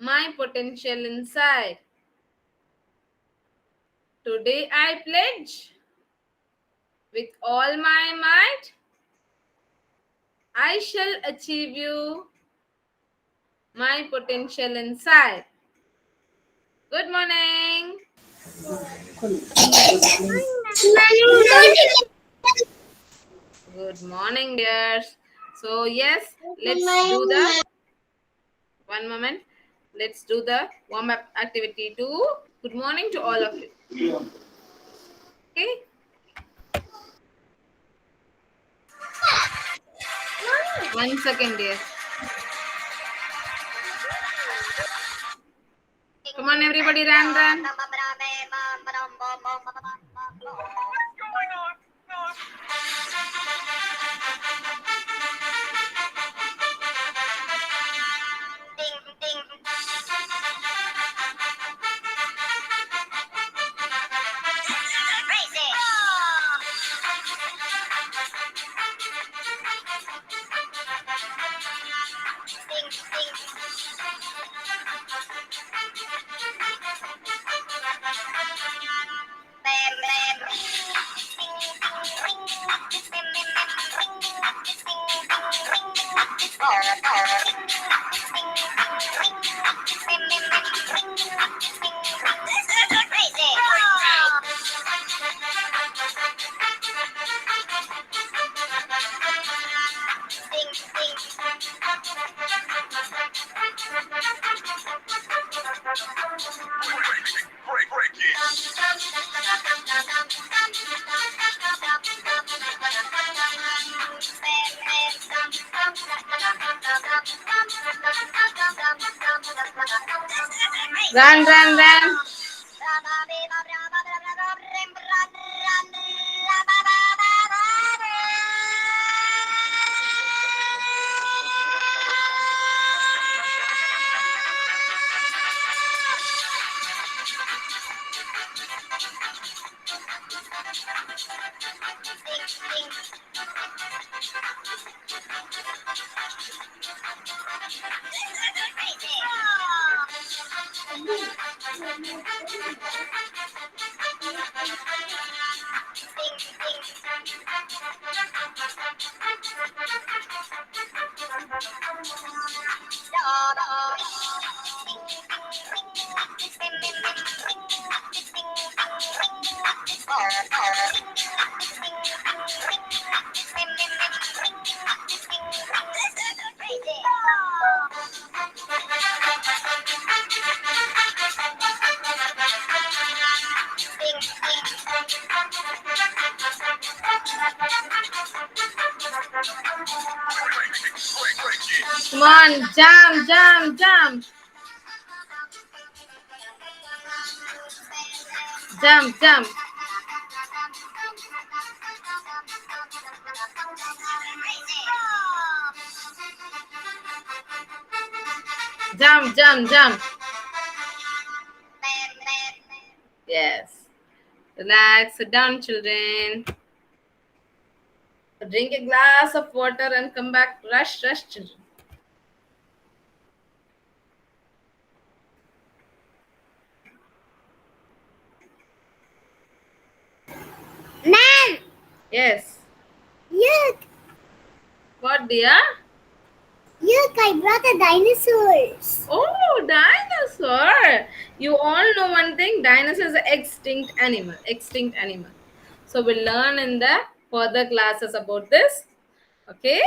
my potential inside. Today I pledge with all my might, I shall achieve you my potential inside. Good morning. Good morning, dears. So, yes, let's do the one moment. Let's do the warm up activity too. Good morning to all of you. Okay. One second, dear. Come on, everybody, run. Run. Come on, jump. Jump. Jump. Yes. Relax. Sit down, children. Drink a glass of water and come back. Rush, children. Ma'am! Yes. Look! What, dear? Look, I brought the dinosaurs. Oh, dinosaur. You all know one thing. Dinosaur is an extinct animal. So we'll learn in the further classes about this. Okay?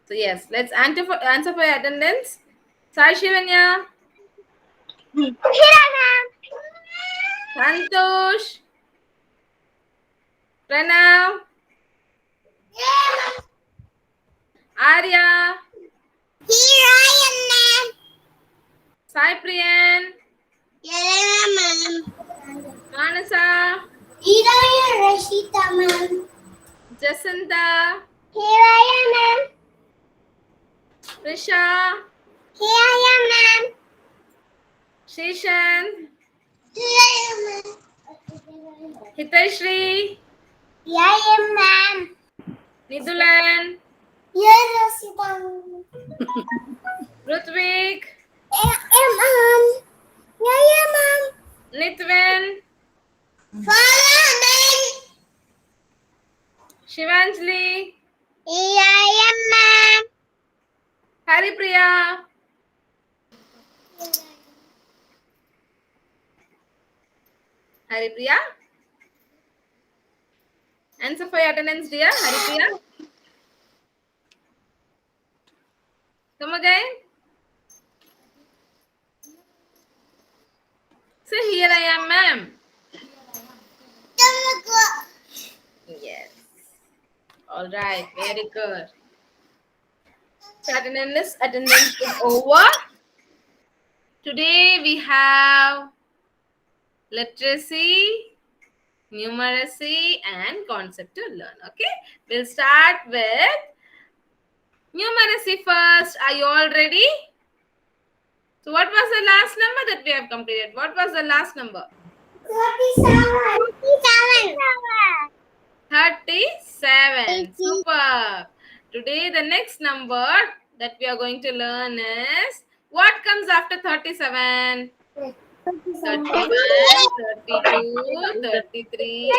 So yes, let's answer for your attendance. Sai Shivanya. Here I am. Santosh. Pranav. Yeah. Arya. Here I am, ma'am. Sai Priyan. Here I am, ma'am. Manasa. Here I am, Rashita, ma'am. Jacinta. Here I am, ma'am. Risha. Here I am, ma'am. Shishan. Here I am, ma'am. Hitashri. Here I am, ma'am. Nidulan. Here, Rashita. Rutvik. Haripriya. Haripriya. Answer for your attendance, dear. Haripriya. Come again. Say, here I am, ma'am. Yes. All right. Very good. So attendance is over. Today we have literacy, numeracy, and concept to learn. Okay. We'll start with numeracy first. Are you all ready? So what was the last number that we have completed? What was the last number? 37. Super. Today the next number that we are going to learn is what comes after 37? 31, 32, 33,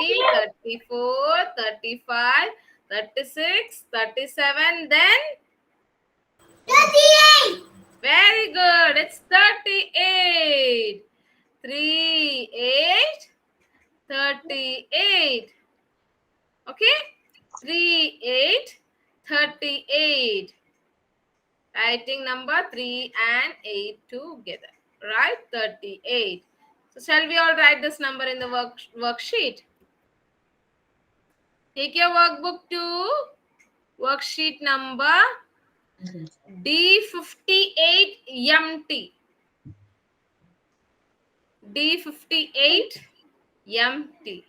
34, 35, 36, 37, then 38. very good. It's 38. 3, 8, 38. Okay? 3, 8, 38. Writing number 3 and 8 together. Right? 38. So shall we all write this number in the worksheet? Take your workbook to worksheet number D58MT. D58MT.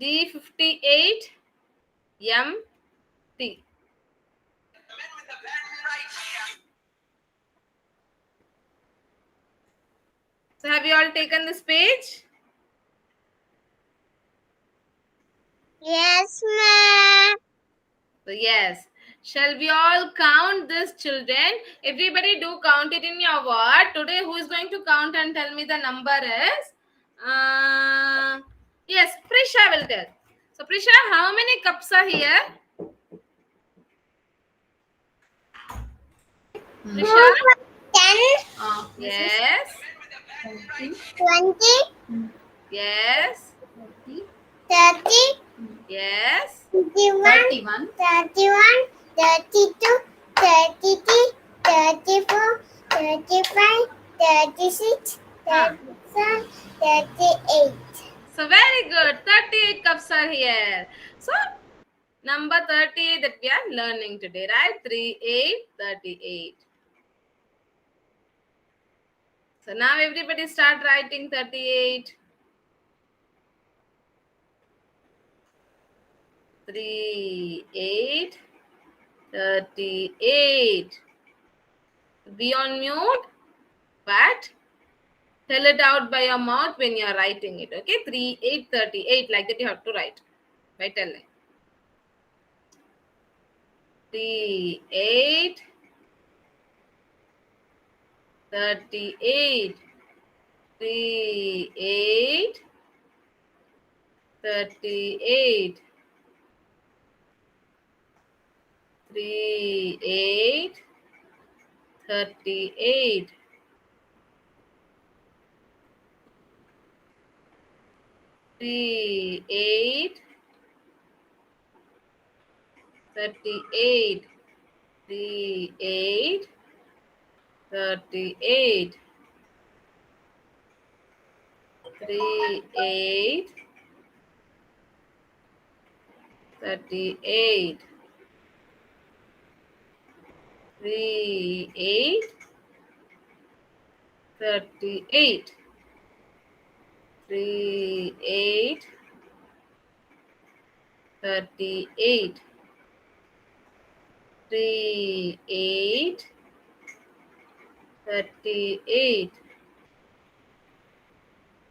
D58MT. So have you all taken this page? Yes, ma'am. So yes. Shall we all count this, children? Everybody do count it in your word. Today who is going to count and tell me the number is? Yes, Prisha will tell. So Prisha, how many cups are here? Prisha? 10, Yes. 20, Yes. 30, Yes. 31, 32, 33, 34, 35, 36, 37, 38. So very good. 38 cups are here. So number 38 that we are learning today, right? 38, 38. So now everybody start writing 38. 38, 38. Be on mute, but tell it out by your mouth when you are writing it. Okay, 38, 38. Like that you have to write by telling. 38, 38. 38, 38. 38, 38. 38, 38. 38, 38. 38, 38. 38, 38. 38, 38. 38, 38.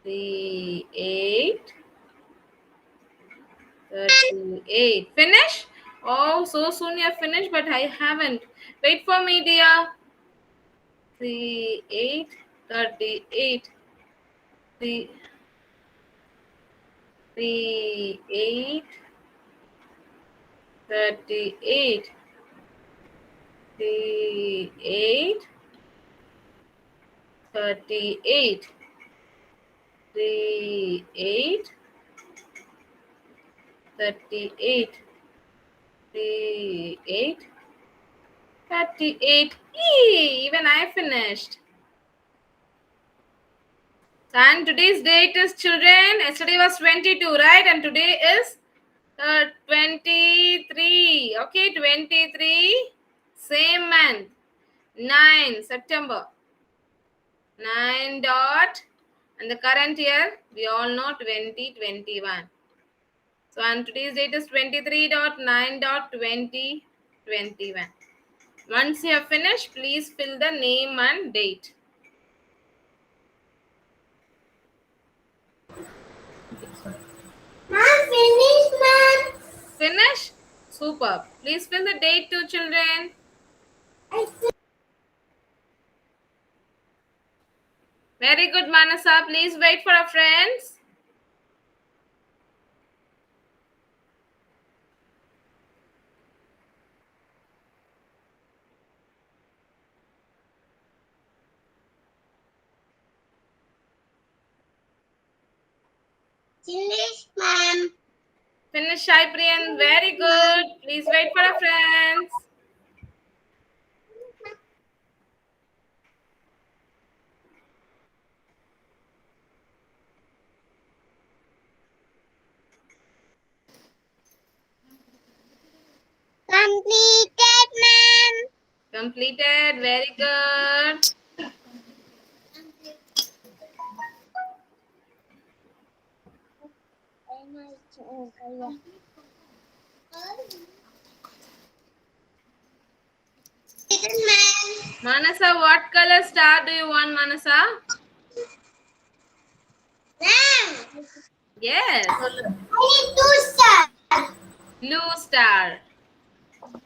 38, 38. Finish? Oh, so soon you have finished, but I haven't. Wait for me, dear. 38, 38. 3, 38, 38, 38, 38, 38, 38, 38, 38. Even I finished. And today's date is children. Yesterday was 22, right? And today is 23. Okay, 23. Same month. 9 September. 9 dot. And the current year, we all know 2021. So, and today's date is 23.9.2021. Once you have finished, please fill the name and date. Mom, finish, Mom. Finish? Super. Please fill the date too, children. Very good, Manasa. Please wait for our friends. Finish, Mom. Finish, Shaipriyan. Very good. Please wait for our friends. Completed, Mom. Completed. Very good. Manasa, what color star do you want, Manasa? Mom, Yes. I need 2 stars. Blue star.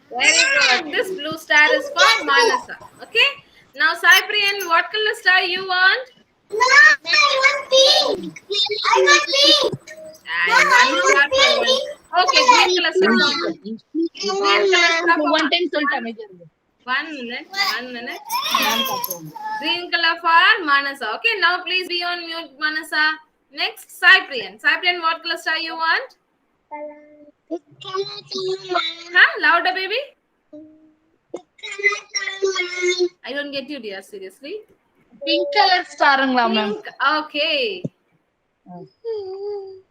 Very good. This blue star is for Manasa. Okay. Now, Cyprian, what color star you want? No, I want pink. I want pink. And one star for one. Okay, green color star. Green color star for one time சொல்லிட்டேன் அமைதியா 1 minute. 1 minute. Green color for Manasa. Okay, now please be on mute, Manasa. Next, Cyprian. Cyprian, what color star you want? Huh? Louder, baby. I don't get you, dear. Seriously. Pink colour ஸ்டாருங்களா ma'am Pink. Okay.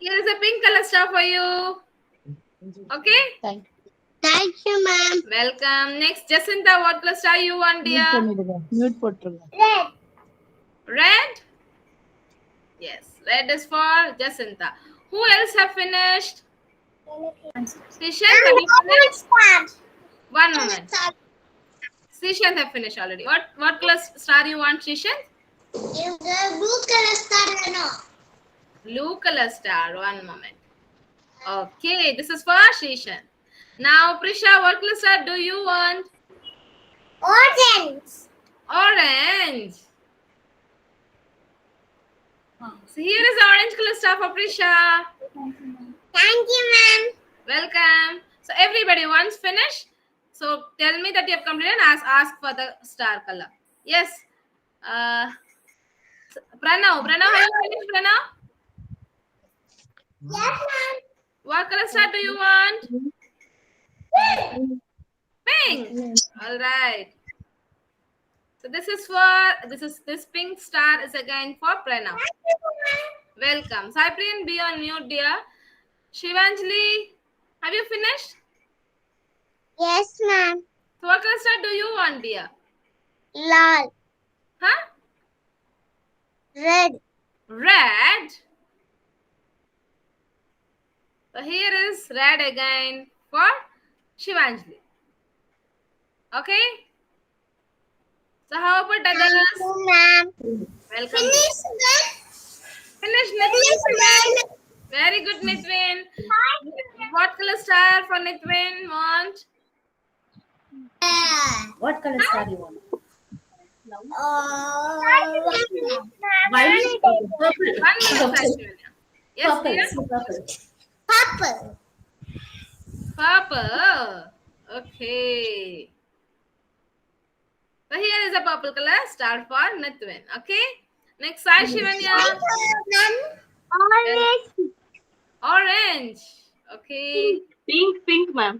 Here is a pink color star for you. Okay. Thank you, Mom. Welcome. Next, Jacinta, what color star you want, dear? Mute போட்டுருங்க Red. Red? Yes, red is for Jacinta. Who else have finished? Sishant, have you finished? One moment. Sishant have finished already. What color star you want, Sishant? Blue color star, no. Blue color star. One moment. Okay, this is for Shishan. Now, Prisha, what color star do you want? Orange. Orange. So here is the orange color star for Prisha. Thank you, Ma'am. Welcome. So everybody once finished. So tell me that you have completed and ask for the star color. Yes. Pranav, have you finished, Pranav? Yes, Ma'am. What color star do you want? Pink. All right. So this pink star is again for Pranav. Welcome. Cyprian, be on mute, dear. Shivanjali, have you finished? Yes, Ma'am. So what color star do you want, dear? Lal. Huh? Red. Red. So here is red again for Shivanjali. Okay. So how about others? Thank you, Ma'am. Welcome. Finish then. Finish, Finish Nithwin. then. Very good, Nithwin. What color star for Nithwin want? What color star you want? Violet. One more question. Yes, dear. Purple. Purple. Okay. So here is a purple color star for Nithwin. Okay. Next, Sai Shivanya. Orange. Orange. Okay. Pink, ma'am.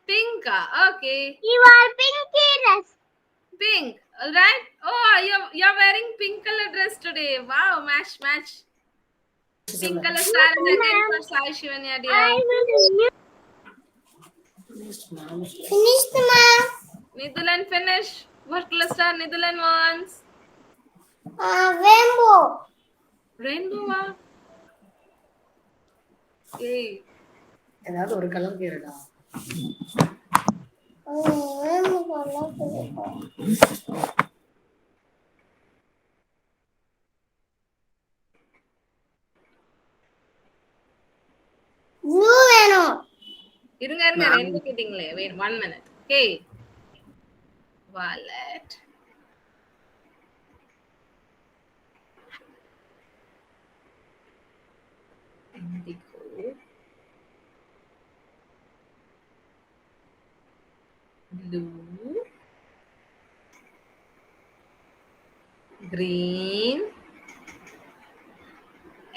Pink. Okay. You are pinky dress. Pink. All right. Oh, you're wearing pink color dress today. Wow. Match. Pink color star is again for Sai Shivanya, dear. I will finished, ma'am. Nidulan finish. What color star Nidulan wants? Rainbow. Rainbow. Okay. ஏதாவது ஒரு colour கேளுடா. Blue வேணும். இருங்க ரெண்டு கேட்டிங்களே. Wait 1 minute. Okay. Violet. Indigo. Blue. Green.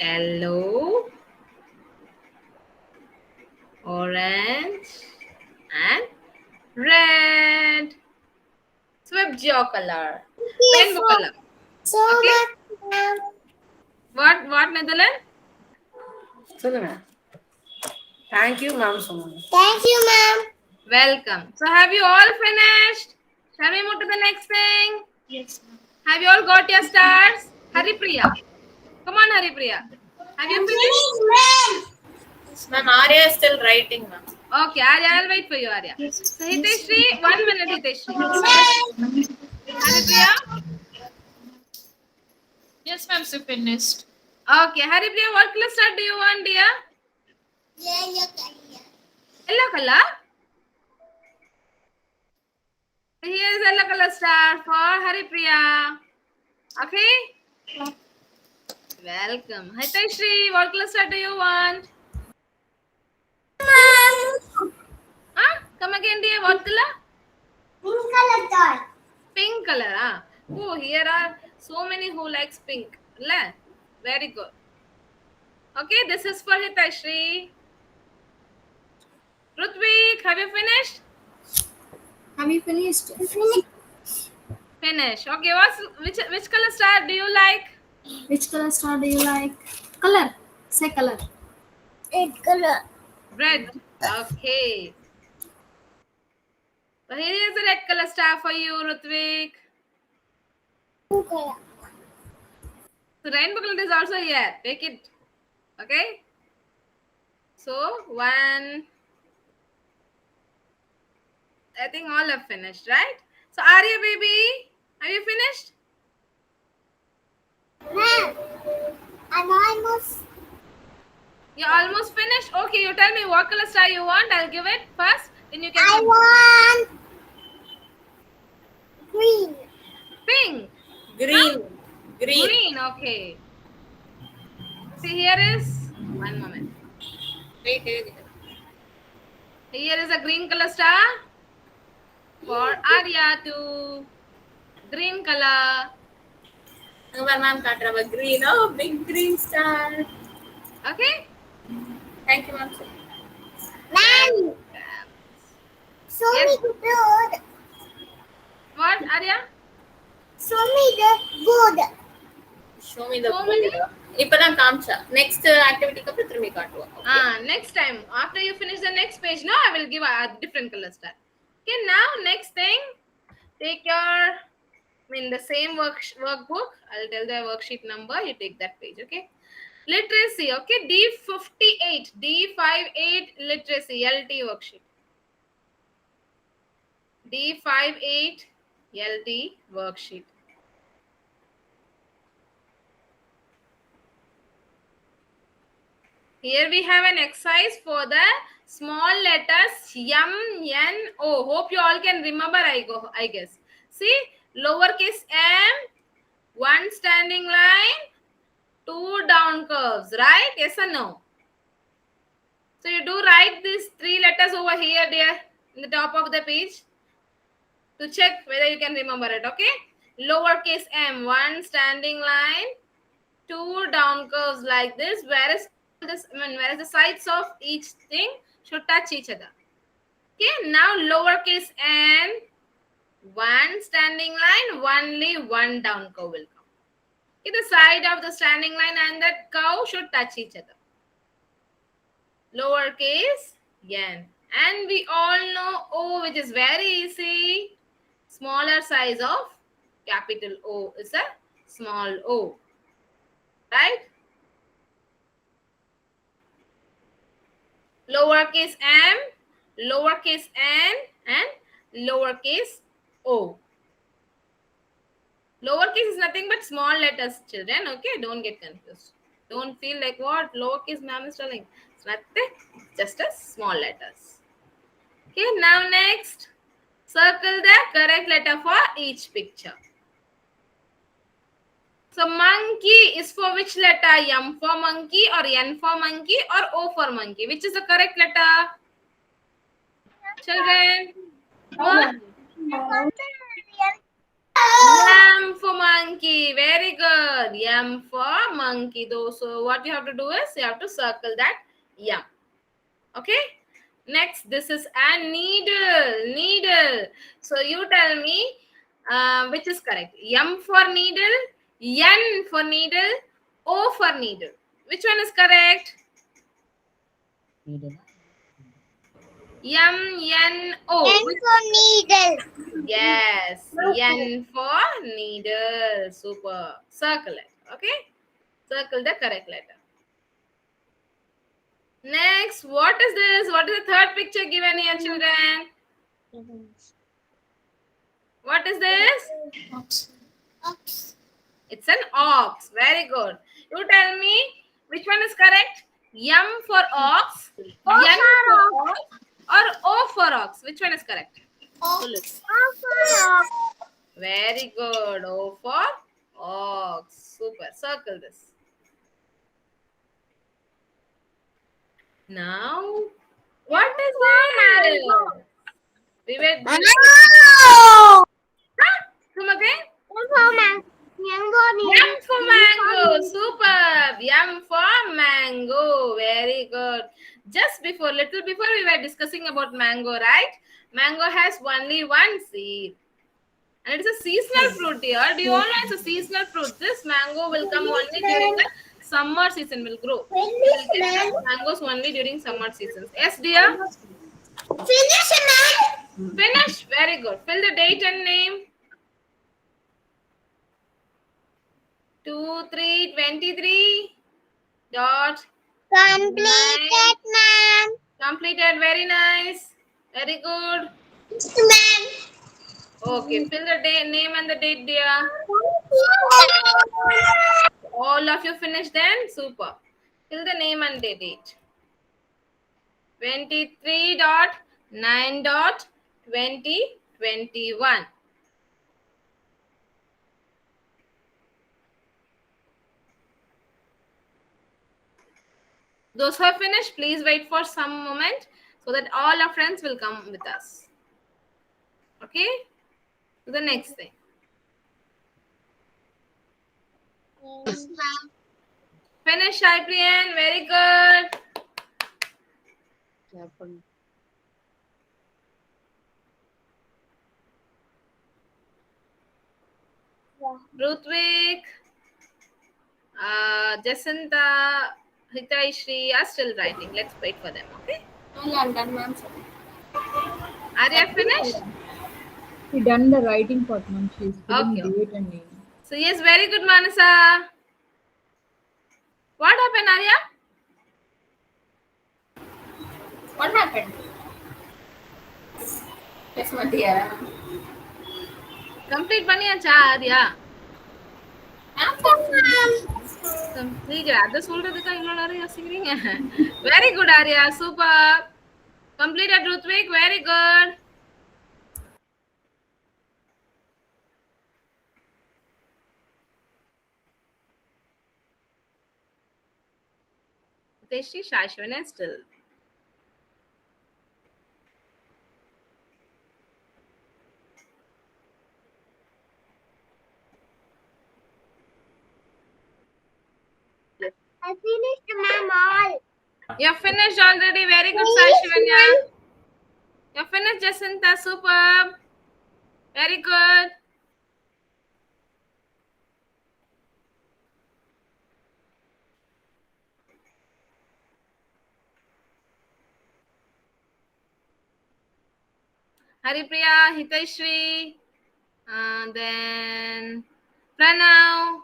Yellow. Orange. And red. Swap your color. Rainbow color. So Okay. much, ma'am. What Netherlands? சொல்லுங்க. Thank you ma'am சொன்னாங்க. Thank you, ma'am. Welcome. So have you all finished? Shall we move to the next thing? Yes, ma'am. Have you all got your stars? Haripriya. Come on, Haripriya. Have you finished? Ma'am, Arya is still writing, ma'am. Okay, Arya, I'll wait for you, Arya. So Hiteshri, 1 minute, Hiteshri. Haripriya? Yes, ma'am, so finished. Okay, Haripriya, what color star do you want, dear? Yellow color? Here is yellow color star for Haripriya. Okay? Welcome. Hiteshri, what color star do you want? Huh? Come again, dear. What color? Pink color toy. Pink color. Oh, here are so many who likes pink. Very good. Okay, this is for Hiteshri. Rutvik, have you finished? Have you finished? Finish. Okay, which color star do you like? Which color star do you like? Color. Say color. Red color. Red. Okay. So here is the red color star for you, Rutvik. Blue color. So rainbow color is also here. Take it. Okay. So 1. I think all have finished, right? So Arya baby, have you finished? Ma'am, I'm almost. You're almost finished. Okay, you tell me what color star you want. I'll give it first. Then you can. I want green. Pink. Green. Okay. See, here is 1 moment. Wait. Here is a green color star for Arya too. Green color. Ma'am, katrava green. Oh, big green star. Okay. Thank you, ma'am. Ma'am, show Yes. me the board. What, Arya? Show me the board. Show me the Show me board. இப்பதான் காமிச்சா next ஆக்டிவிட்டிக்கு அப்புறம் திரும்பி காட்டுவோம். Next time, after you finish the next page, no, I will give a different color star. Okay, now next thing, take your, the same workbook. I'll tell the worksheet number. You take that page, okay? Literacy, okay? D58 literacy, LT worksheet. D58 LT worksheet. Here we have an exercise for the small letters M, N, O. Hope you all can remember, I guess. See, lowercase m, 1 standing line, 2 down curves, right? Yes or no? So So you do write these 3 letters over here, dear, in the top of the page to check whether you can remember it. Okay. Lowercase m, 1 standing line, 2 down curves like this. Whereas whereas the sides of each thing should touch each other. Okay. Now lowercase n, 1 standing line, only 1 down curve will come. Okay, the side of the standing line and that curve should touch each other. Lowercase n. And we all know O, which is very easy. Smaller size of capital O is a small o. Right? Lowercase m, lowercase n, and lowercase o. Lowercase is nothing but small letters, children. Okay, don't get confused. Don't feel like what lowercase ma'am is telling. It's nothing, just a small letters. Okay, now next, circle the correct letter for each picture. So monkey is for which letter? M for monkey or N for monkey or O for monkey? Which is the correct letter? Children? What? M for monkey. Very good. M for monkey. So what you have to do is you have to circle that M. Okay. Next, this is a needle. Needle. So you tell me which is correct. M for needle, N for needle, O for needle. Which one is correct? Needle. M, N, O. N for needle. Yes. N for needle. Super. Circle it. Okay. Circle the correct letter. Next, what is this? What is the third picture given here, children? What is this? Ox. It's an ox. Very good. You tell me which one is correct? M for ox, N for ox, or O for ox. Which one is correct? Very good. O for ox. Super. Circle this. Now, what is this? We were doing... Huh? Come again? Yum for mango. Superb. Yum for mango. Very good. Just before, little before we were discussing about mango, right? Mango has only one seed. And it is a seasonal fruit here. Do you all know it's a seasonal fruit? This mango will come only during the summer season will grow. We will get mangoes only during summer seasons. Yes, dear? Finish, man. Finish. Very good. Fill the date and name. 2323 dot Completed, man. completed. Very nice. Very good. Man. Okay, fill the day, name and the date, dear. All of you finished then? Super. Fill the name and the date. 23.9.2021. Those who have finished, please wait for some moment so that all our friends will come with us. Okay? To the next thing. Finish, Shaipriyan. Very good. Rutvik, Jacinta, Hitaishri are still writing. Let's wait for them, okay? I'm done, ma'am. Are you finished? She done the writing part, ma'am. She's filling Okay. date and name. So yes, very good, Manasa. What happened, Arya? What happened? Yes, my dear. Complete பண்ணியாச்சா Arya? Complete. அதை சொல்றதுக்கா இவ்வளவு நேரம் யோசிக்கிறீங்க? Very good, Arya. Super. Completed, Rutvik. Very good. Hiteshi, Shashwan, and still. I finished, ma'am, all. You're finished already. Very good, Sai Shivanya. You're finished, Jacinta. Superb. Very good. Haripriya, Hitashri, then Pranav.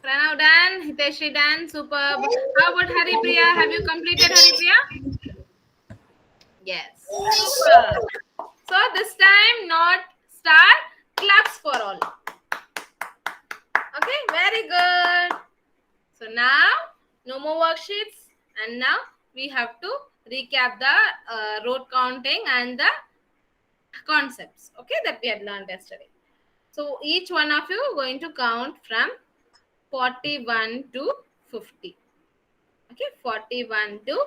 Pranav done, Hitashri done, superb. How about Haripriya? Have you completed Haripriya? Yes. Superb. So this time not star, claps for all. Okay, very good. So now no more worksheets, and now we have to recap the rote counting and the concepts, okay, that we had learned yesterday. So each one of you going to count from 41 to 50. Okay, 41 to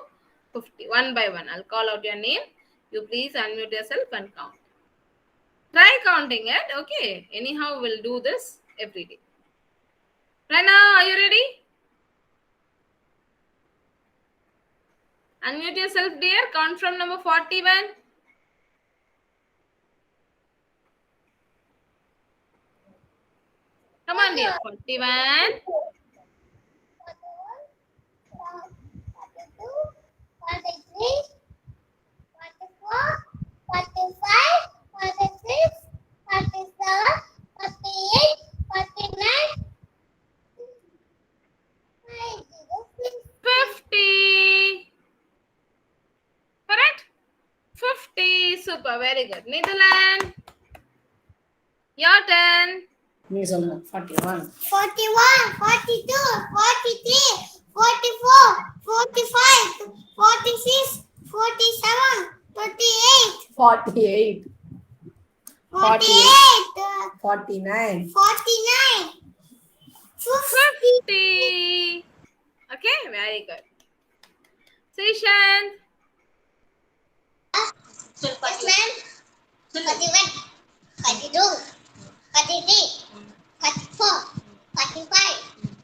50, one by one. I'll call out your name. You please unmute yourself and count. Try counting it, okay? Anyhow, we'll do this every day. Right now, are you ready? Unmute yourself, dear. Count from number 41. Come on, dear. 41. 50. Correct? 50. Super. Very good. Netherlands. Your turn. நீ சொல்லு 41 41, 42, 43, 44, 45, 46, 47, 48, 48 48, 49 49, 50. 50. Okay, very good. Session. Yes, ma'am. 41, 42, 43, 44, 45,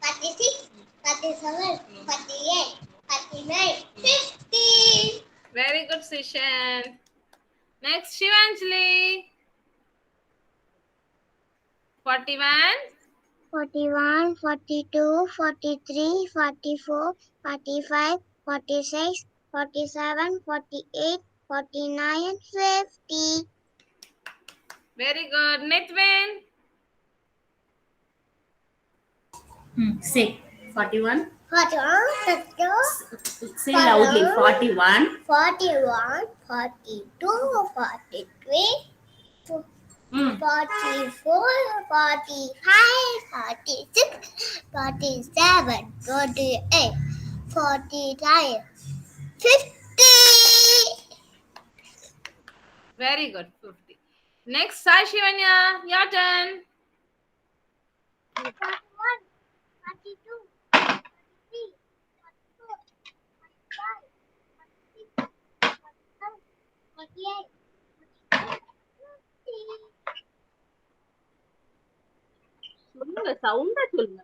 46, 47, 48, 49, 50. Very good session. Next, Shivanjali. 41. 41, 42, 43, 44, 45, 46, 47, 48, 49, 50. Very good. Nitwin. Say 41. 41, 42, Say loudly. 41. 41, 42, 43, 44, 45, 46, 47, 48, 49, 50. Very good. 50. Next, Sai Shivanya. Your turn. 41, 42, 43, 44, 45, 46, 47, 48, 49, 50. சொல்லுங்க சவுண்டா சொல்லுங்க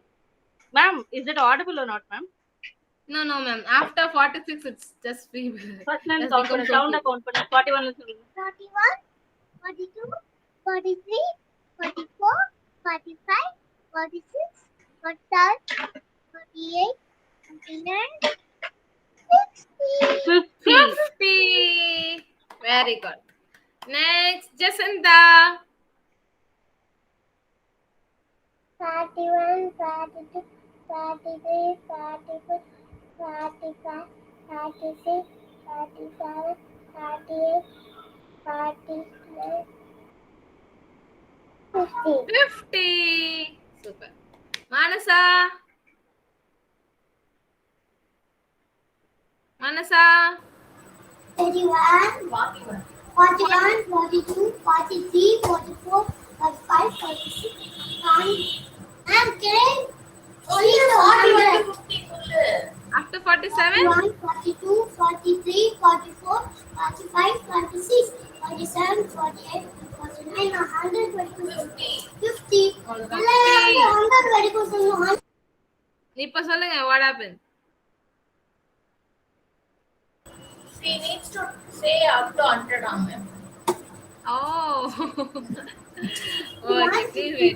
ma'am is it audible or not ma'am No, ma'am. After 46, it's just feeble. First line Just count become பண்ணு so சவுண்டா feeble. Count பண்ணு 41 ல சொல்லுங்க 41, 42, 43, 44, 45, 46, 47, 48, 49, 60. 50 50. Very good. Next, Jacinta. 41, 42, 43, 44, 45, 46, 47, 48, 49, 50. 50. Super. Manasa. Manasa. 31, 41, 42, 43, 44, 45, 46, 49. I'm kidding. Only 41. After 47. 41, 42, 43, 44, 45, 46, 47, 48, 49, 100, 50. 50. 50. 100, இப்ப சொல்லுங்க what happened? She needs to say up to 100 on them. Oh. Okay, please wait.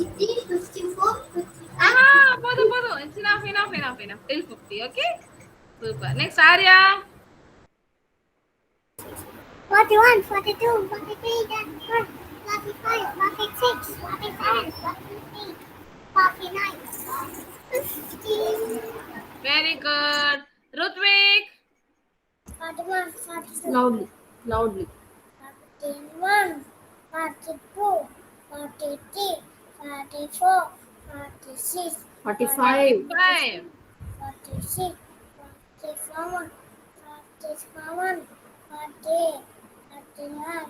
50, 54, 55. போதும். It's enough. Till 50, okay? Super. Next, Arya. 41, 42, 43, 44, 45, 46, 47, 48, 49, 50, Very good. Rutvik. 41, 42, Loudly. Loudly. 41, 42, 43, 44, 46, 45. 5. 46, 47, 47, 48, 49,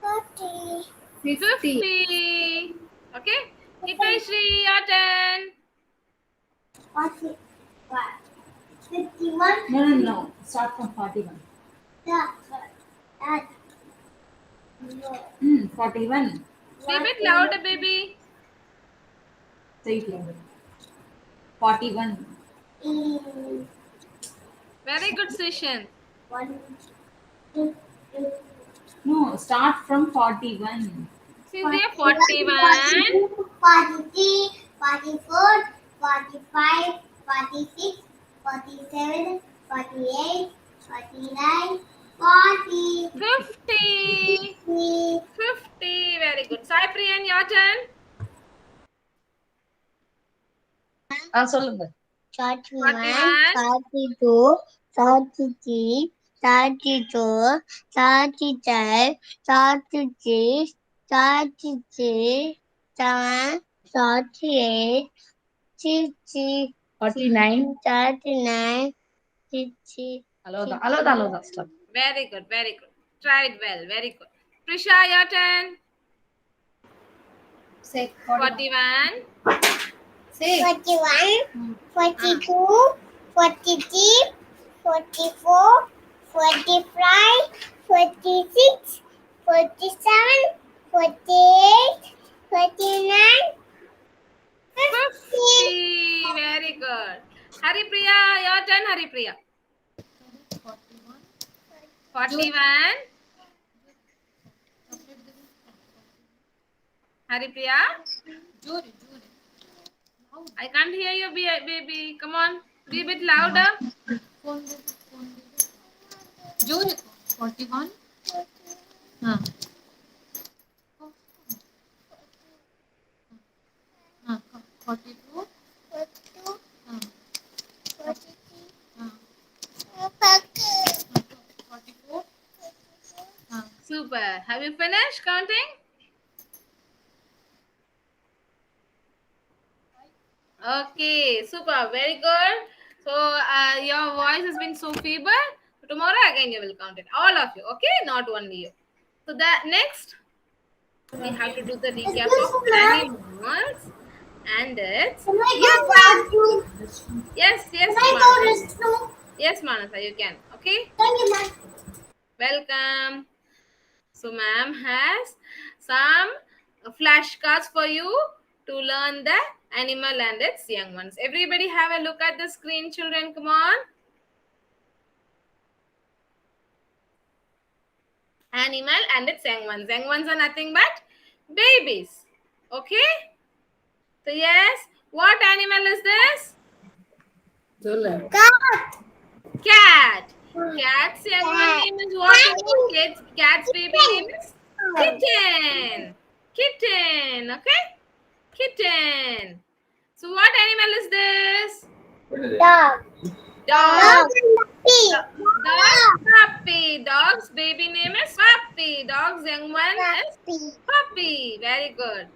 40. 50. 50. Okay. Hitesh, your turn. 41, 51, No. Start from 41. that, 41. Be a bit louder, baby. Say it louder. 41. Very good session. 1, 2, 3, No, start from 41. Cynthia, 41. 43, 44, 45, 46, 47, 48, 49, 40, 50. 50, 50. Very good. Sai Priyan, your turn. சொல்லுங்க. 41, 41. 42, 43, 32, 33, 36, 36, 7, 38, 60, 49. 39, 60. அவ்வளவுதான். Stop. Very good. Tried well. Very good. Prisha, your turn. Say 41. Say 41, 42, 43, 44, 45, 46, 47, 48, 49, 50. 50. Very good. Haripriya, your turn, Haripriya. 41. Haripriya? I can't hear you, baby. Come on. Be a bit louder. ಜೋರು 41. ಹಾ. 42. 44. Super. Have you finished counting? Okay, super. Very good. So, your voice has been so feeble. Tomorrow again you will count it. All of you. Okay, not only you. So, that next we have to do the recap of animals and its. Yes, Manasa. Yes, Manasa, you can. Okay. Welcome. So, ma'am has some flashcards for you to learn the animal and its young ones. Everybody have a look at the screen, children. Come on. Animal and its young ones. Young ones are nothing but babies. Okay? So, yes, what animal is this? சொல்லு. Cat. Cat's young one name is what? Cat's baby name is kitten. Kitten. Okay? Kitten. So what animal is this? Dog. Dog. Puppy. Dog. Puppy. Dog's baby name is puppy. Dog's young one is puppy. Very good.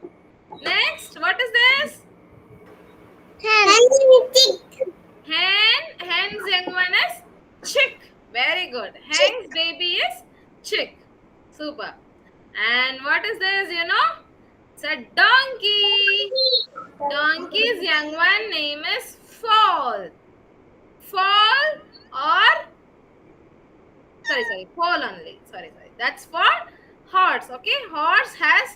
Next, what is this? Hen. Hen's young one is chick. Very good. Hen's baby is chick. Super. And what is this? You know? It's a donkey. Donkey's young one name is foal. Foal or foal only. Sorry. That's for horse. Okay, horse has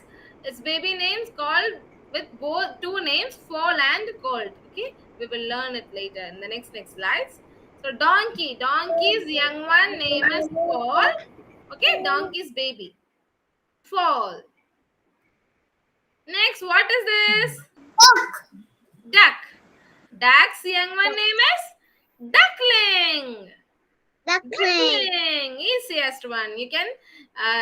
its baby names called with both two names, foal and colt. Okay, We will learn it later in the next slides. So donkey. Donkey's young one name is Paul. Okay, donkey's baby. Fall. Next, what is this? Duck. Duck's young one name is duckling. Duckling. Easiest one. You can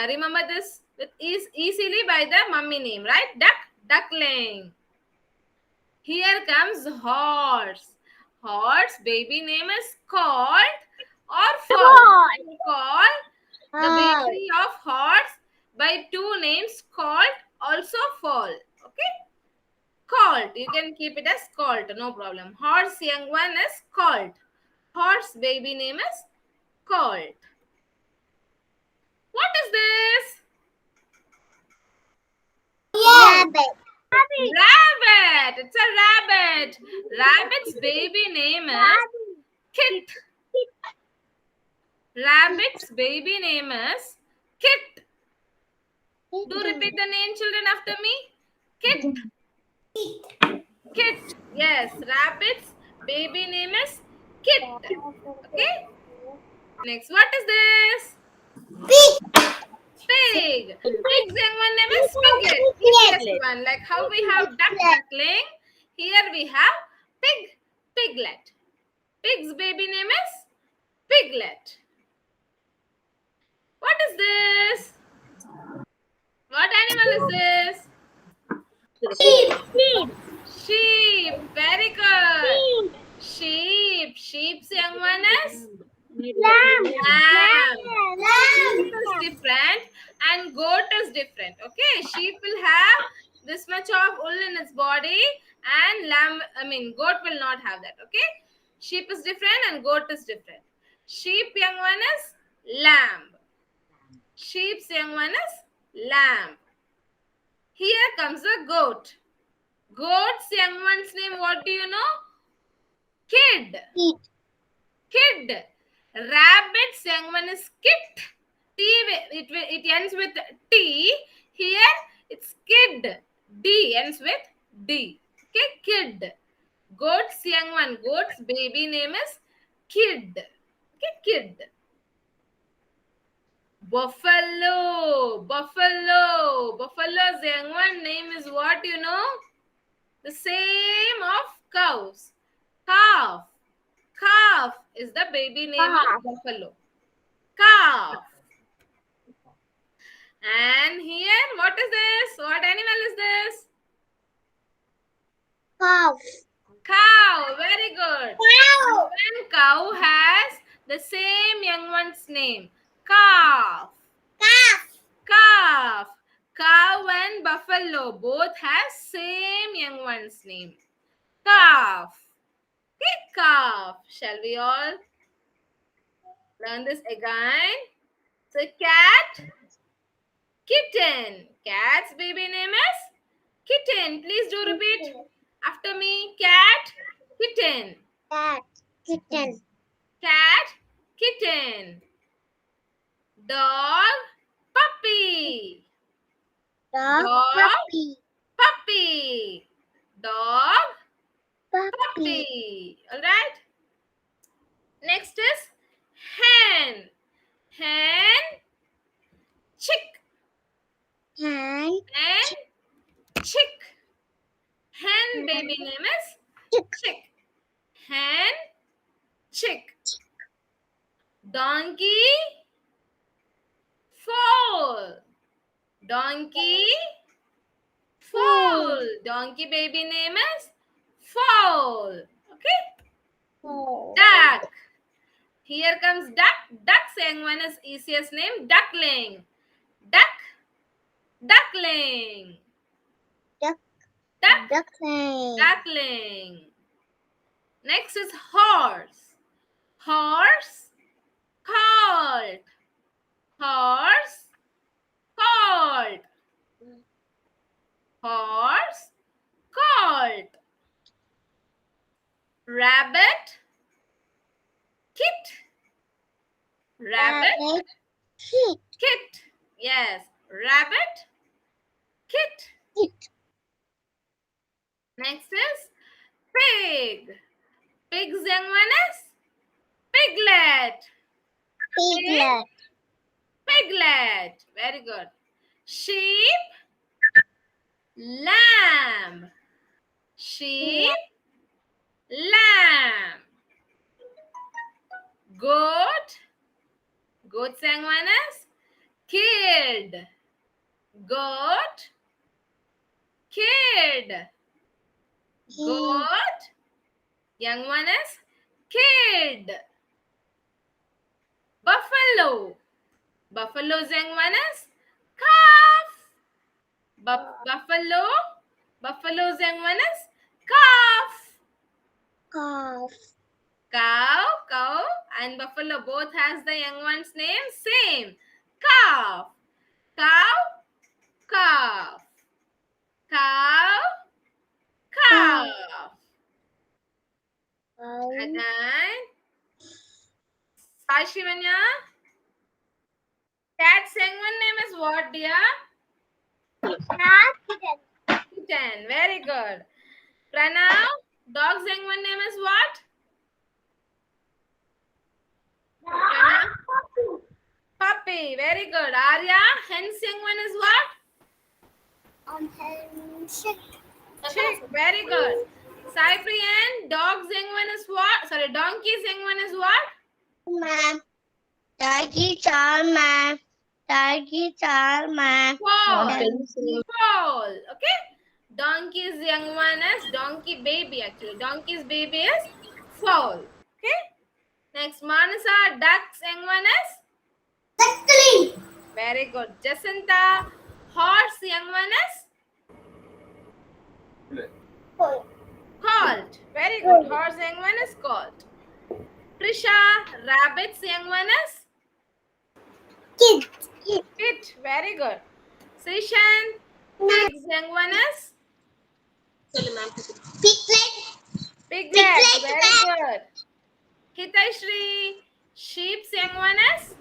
remember this with easily by the mummy name, right? Duckling. Here comes horse. Horse baby name is called or fall. Call. The baby of horse by two names called also fall. Okay. Colt. You can keep it as colt. No problem. Horse young one is colt. Horse baby name is colt. What is this? Rabbit. Rabbit. It's a rabbit. Rabbit's baby name is Kit. Rabbit's baby name is Kit. Do repeat the name, children, after me. Kit. Kit. Yes. Rabbit's baby name is Kit. Okay. Next, what is this? Pig. Pig's young one name is Piglet. Easiest one. Like how we have duckling, here we have piglet. Pig's baby name is Piglet. What is this? What animal is this? Sheep. Very good. Sheep's young one is lamb. Sheep is different and goat is different. Okay, sheep will have this much of wool in its body and goat will not have that. Okay, sheep is different and goat is different. Sheep young one is lamb. Sheep's young one is lamb. Here comes a goat. Goat's young one's name, what do you know? Kid. Rabbit's young one is kit. It ends with T. Here it's kid. D ends with D. Okay, kid. Goat's young one. Goat's baby name is kid. Okay, kid. Buffalo. Buffalo's young one name is what you know? The same of cows. Calf is the baby name of buffalo. Calf. And here, what is this? What animal is this? Cow. Very good. One cow has the same young one's name. Calf. Cow and buffalo both have same young one's name. Calf. Okay, calf. Shall we all learn this again? So cat, kitten. Cat's baby name is kitten. Please do repeat after me. Cat, kitten. Cat, kitten. Dog, puppy. Puppy. Dog, puppy. All right. Next is hen. Chick. And chick. Hen baby name is chick. Hen, chick. Donkey, foal. Donkey, foal. Donkey baby name is foal. Okay. Duck. Here comes duck. Duck's young one is easiest name. Duckling. Duckling. Duckling. Next is horse. Horse, colt. Horse, colt. Horse, colt. Rabbit, kit. Rabbit, kit. Yes. Rabbit, kit. Next is pig. Pig's young one is piglet. Piglet. Piglet. Very good. Sheep, lamb. Sheep, lamb. Goat. Goat's young one is kid. Goat, kid. Goat, young one is kid. Buffalo. Buffalo's young one is calf. Buffalo's young one is calf. Calf. Cow, and buffalo both has the young one's name same. Calf. Cow, calf. Cow, calf. And then, Shivanya, cat's young one name is what, dear? Kitten. Very good. Pranav, dog's young one name is what? Pranav? Puppy. Very good. Arya, hen's young one is what? Chick. Very good. Cyprian, dog's young one is what? Sorry, donkey's young one is what? Ma'am. Turkey char, ma'am. Turkey char, ma'am. Foal. Foal. Okay. Donkey's young one is donkey baby actually. Donkey's baby is foal. Okay. Next, Manasa, duck's young one is? Duckling. Very good. Jacinta, horse young one is? Colt. Very good. Horse young one is colt. Trisha, rabbit's young one is? Kid. Kit. Very good. Sishan, pig's young one is? Piglet. Piglet. Very good. Hitashri, sheep's young one is?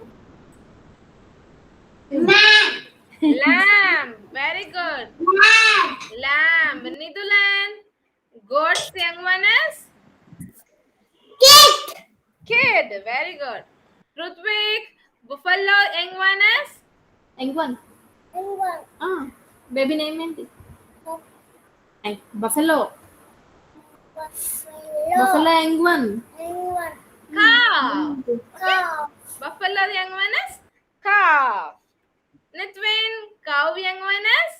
Man. Lamb. Very good. Man. Lamb. Nidulan, goat's young one is? Kid. Kid. Very good. Rutvik, buffalo young one is? Engwan. Baby name ఏంటి? Buffalo. Buffalo Engwan. Cow. Buffalo young one is? Calf. Nitwin, cow young one is?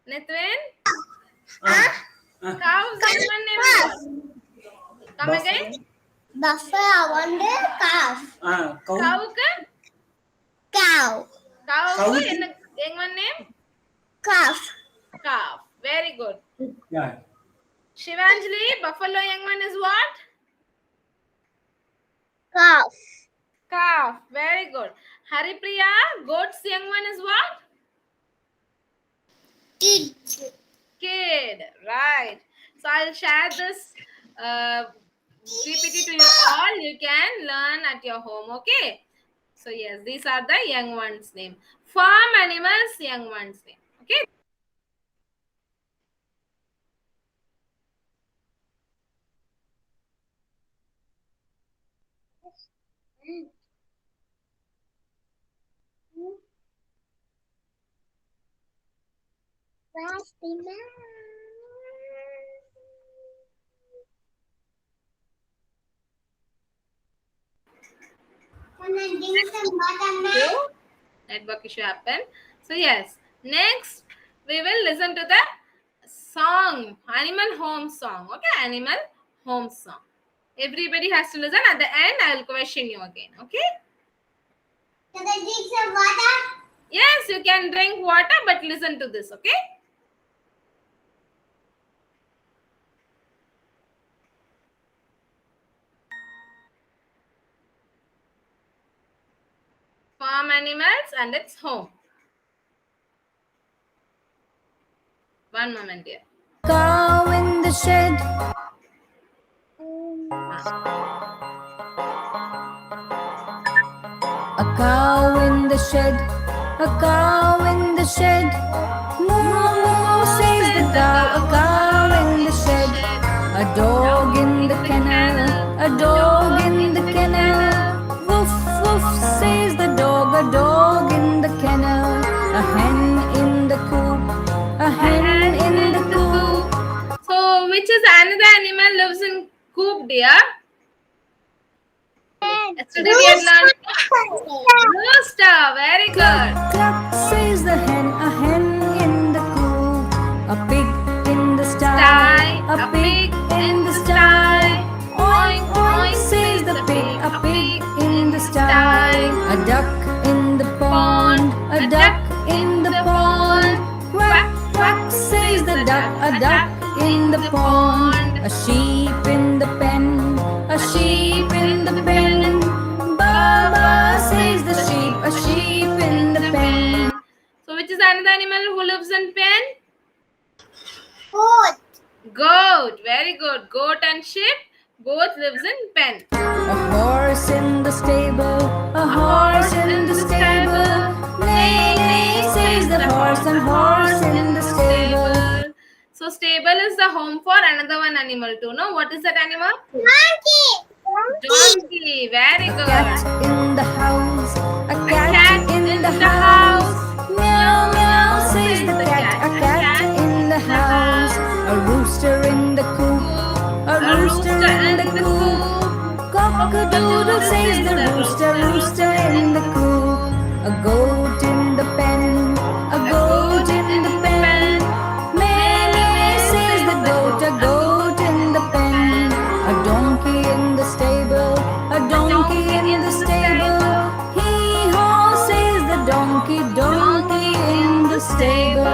Nitwin? Cow's young one name is what? Come again? Buffalo wonder calf. Cow ka? Cow. Cow ka young one name? Calf. Calf. Very good. Yeah. Shivanjali, buffalo young one is what? Calf. Calf. Very good. Haripriya, goat's young one is what? Kid. Kid. Right. So I'll share this PPT to you all. You can learn at your home. Okay. So yes, these are the young ones' name. Farm animals, young ones' name. Okay. Where's the man? Can I drink some water, ma'am? Network issue happened. So yes, next we will listen to the song, animal home song. Okay, animal home song. Everybody has to listen. At the end, I will question you again. Okay. Can I drink some water? Yes, you can drink water, but listen to this. Okay. Farm animals and its home. One moment, dear. Cow in the shed. A cow in the shed. A cow in the shed. Moo moo says the cow in the shed, a dog in the kennel, a dog in the kennel. Woof, woof, says the dog, a dog in the kennel. A hen in the coop, a hen in the coop. So, which is another animal lives in coop, dear? Yesterday we had learned rooster. Very good. Cluck, cluck, says the hen, a hen in the coop. A pig in the sty, a pig in the sty. Oink, oink, says the pig, a pig in the sty. A duck in the pond, a duck in the pond. Quack, quack, says the duck, a duck in the pond. A sheep in the pen, a sheep in the pen. Ba, ba, says the sheep, a sheep in the pen. So, which is another animal who lives in pen? Goat. Goat. Very good. Goat and sheep both lives in pen. A horse in the stable, a horse in the stable. Neigh, neigh, says the horse, and horse in the stable. So, stable is the home for another one animal too. No, what is that animal? Monkey. Donkey. Very A good. cat in the house, a cat cat in the house. Meow, meow, says the cat, a cat in the house. A rooster in the coop, a rooster in the coop. Cock-a-doodle, says the rooster, rooster in the coop. A goat in the pen, a goat in the pen. Meh, meh, says the goat, a goat in the pen. A donkey in the stable, a donkey in the stable. Hee-haw, says the donkey, donkey in the stable.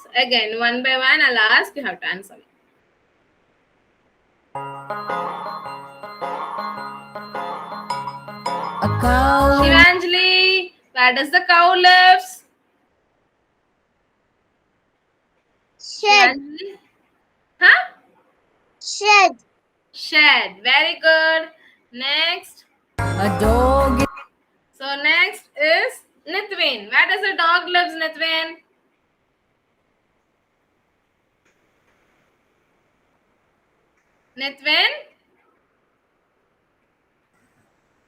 So, again, one by one, I'll ask. You have to answer me. A cow in Shivanjali, where does the cow lives? Shed. Shivanjali? Huh? Shed. Shed. Very good. Next. a dog in So next is Nithwin. Where does the dog lives, Nithwin? Nithwin?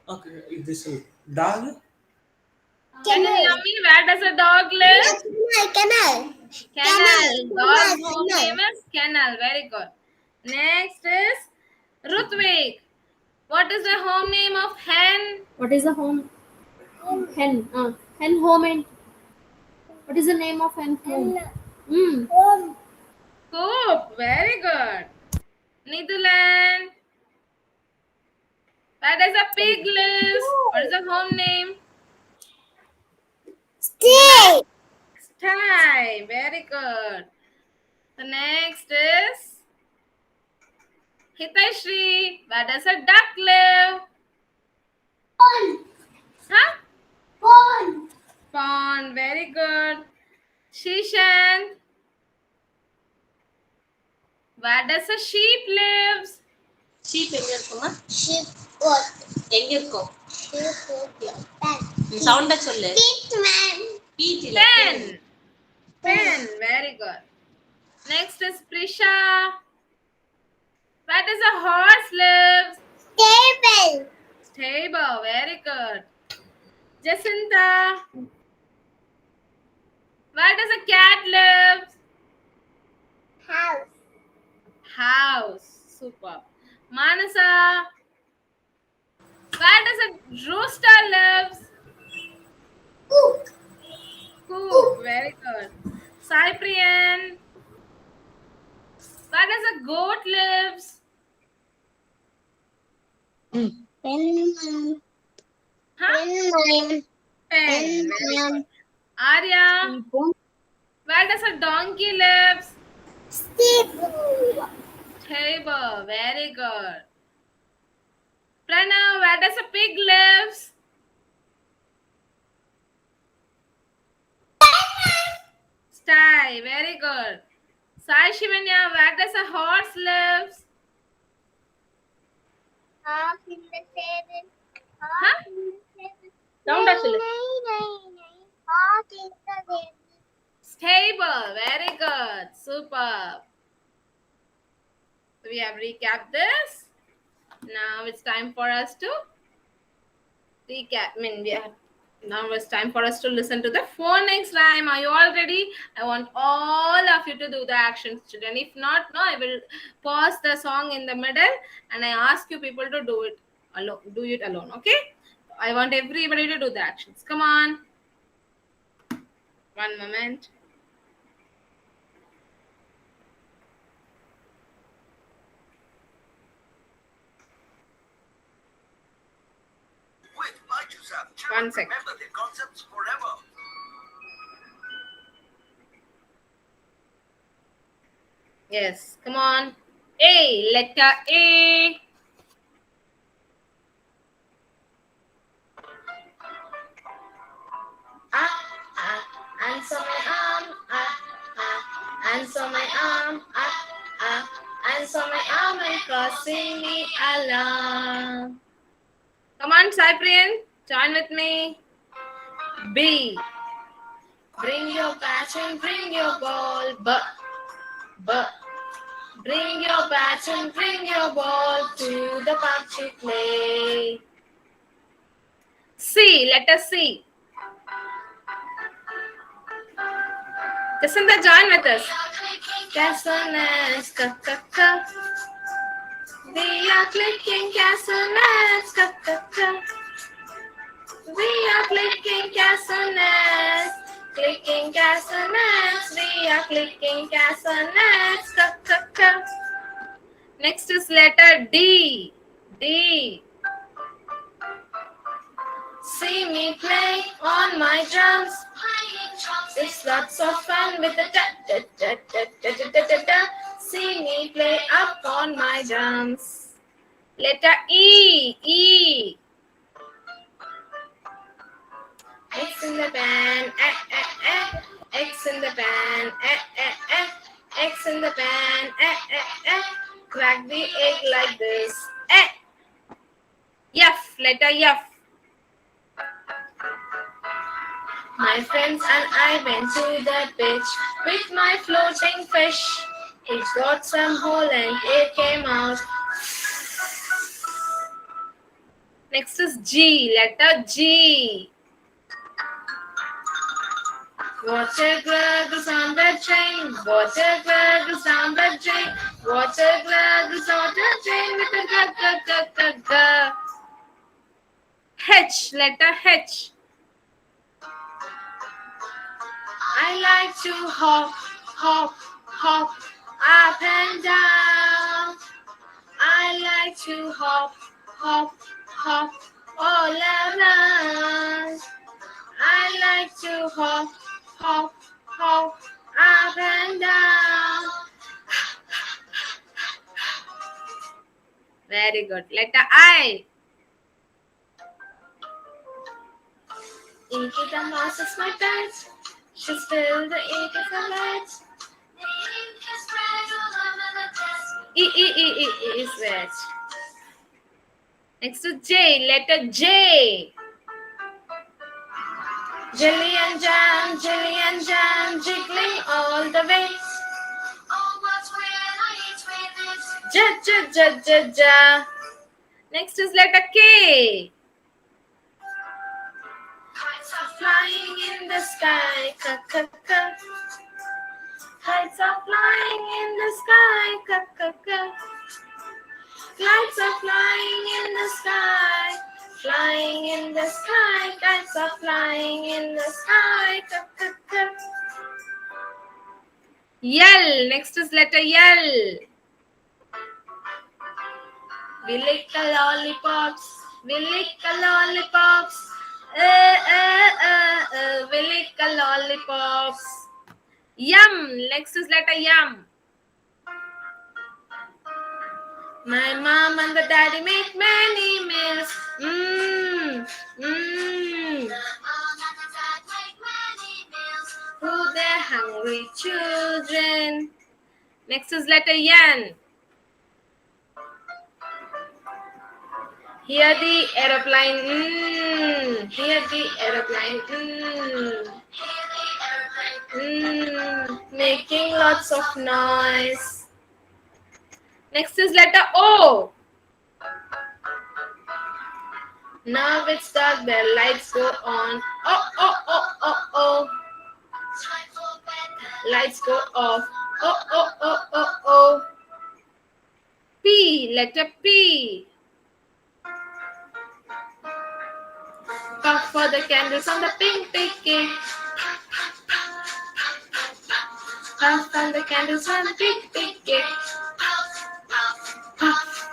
Okay, is this a dog? Can you hear me? Where does the dog live? Kennel. Kennel. Kennel. Dog's home Kennel. name is Kennel. Very good. Next is Rutvik. What is the home name of hen? What is the home? Hen. Hen home and what is the name of hen home? Home. Coop. Very good. Nidulan. Where does a pig live? What is the home name? Stay. Sty. Very good. The next is Hitashri. Where does a duck live? Huh? Pond. Pond. Very good. Shishant. Where does a sheep lives? Sheep எங்க இருக்குமா? Sheep. What? எங்க இருக்கும்? Sheep. சவுண்டா சொல்லு. Man. Beach இல்ல. Pen. Pen. Very good. Next is Prisha. Where does a horse live? Table. Stable. Very good. Jacinta. Where does a cat live? House. House. Super. Manasa. Where does a rooster live? Cook. Coop. Very good. Cyprian. Where does a goat lives? Pen. Huh? Pen. Pen. Very good. Arya. Where does a donkey lives? Stable. Table. Very good. Pranav, where does a pig lives? Sty. Very good. Sai Shivanya, where does a horse lives? Half in the seven. Huh? In the seven. Sound சொல்லு. Half in the seven. Stable. Very good. Super. We have recapped this. Now it's time for us to recap. Now it's time for us to listen to the phonics rhyme. Are you all ready? I want all of you to do the actions, children. If not, no, I will pause the song in the middle and I ask you people to do it alone. Do it alone, okay? I want everybody to do the actions. Come on. One moment. With Byju's, One second. remember their concepts forever. Yes, come on. A, letter A. Answer my arm, answer my arm, answer my arm and crossing the alarm. Come on, Cyprian. Join with me. B. Bring your bat and bring your ball, bring your bat and bring your ball to the park to play. C, letter C. Jacinta, join with us. Castanets, ka. We are clicking castanets, ka. We are clicking castanets, clicking castanets. We are clicking castanets, ka. Next is letter D. D. See me play on my drums. It's lots of fun with the da. See me play up on my drums. Letter E. E. X in the pan, X in the pan, X in the pan, crack the egg like this. F, letter F. My friends and I went to the beach with my floating fish. It got some hole and it came out. Next is G, letter G. Water gurgles on the train, water gurgles on the drain, water gurgles on the train with a gurgle. H, letter H. I like to hop up and down. I like to hop all around. I like to hop up and down. Very good. Letter I. Inky the mouse is my pet. She spilled the ink in her light. The ink is spread all over the desk. E is wet. Next to J, letter J. Jelly and jam, jiggling all the way. Oh, what will I eat with it? Ja. Next is letter K. Kites are flying in the sky, ka. Kites are flying in the sky, ka. Kites are flying in the sky, flying in the sky. Kites are flying in the sky, ka. L. Next is letter L. We lick the lollipops, we lick the lollipops. We lick the lollipops. Yum. Next is letter Yum. My mom and the daddy make many meals. For their hungry children. Next is letter N. Hear the aeroplane. Hear the aeroplane. Hear the aeroplane. Making lots of noise. Next is letter O. Now it's dark, the lights go on. Oh, oh, oh, oh, oh. Lights go off. Oh, oh, oh, oh, oh. P, letter P. Puff for the candles on the pink cake. Puff on the candles on the pink cake. Puff.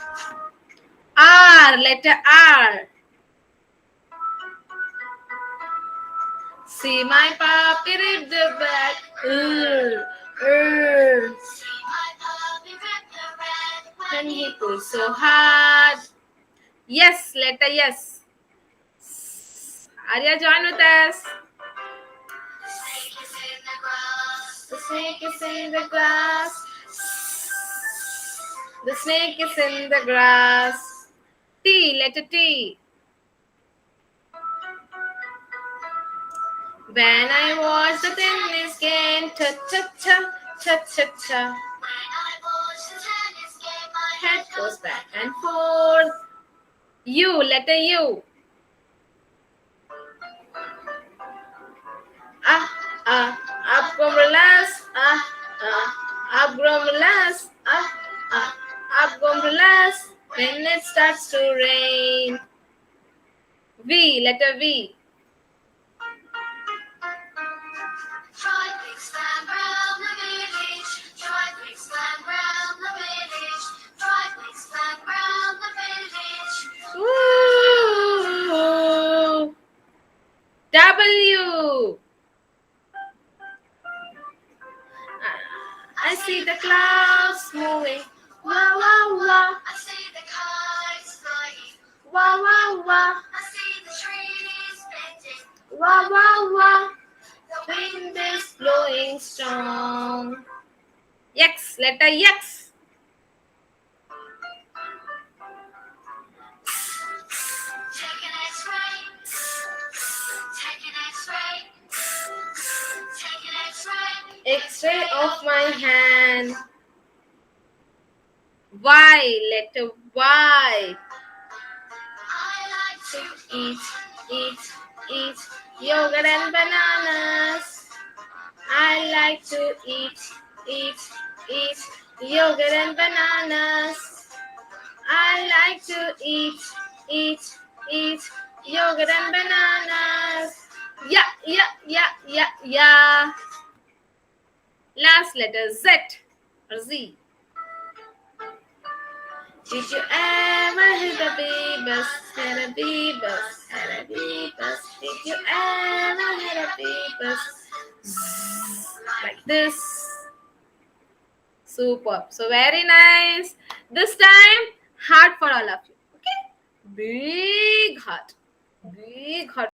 R, letter R. See my puppy rip the bed. When he pulls so hard. Yes, letter yes. Arya, join with us. The snake is in the grass. The snake is in the grass. T, letter T. When I watch the tennis game, cha cha cha, cha cha cha. My head goes back and forth. U, letter U. Up umbrellas, up umbrellas, up umbrellas. When it starts to rain. V, letter V. Ooh. W. I see the clouds moving. Wow, wow, wow. I see the kites flying. Wow, wow, wow. I see the trees bending. Wow, wow, wow. The wind is blowing strong. X, letter X. Take an X-ray. Take an X-ray. Take an X-ray. X-ray of my hand. Y, letter Y. I like to eat yogurt and bananas. I like to eat yogurt and bananas. I like to eat yogurt and bananas. Yeah. Last letter Z or Z. Did you ever hear the bee bus? Had a bee bus, had a bee bus. Did you ever hear a bee bus? Zzz, like this. Superb. So very nice. This time, heart for all of you. Okay? Big heart. Big heart.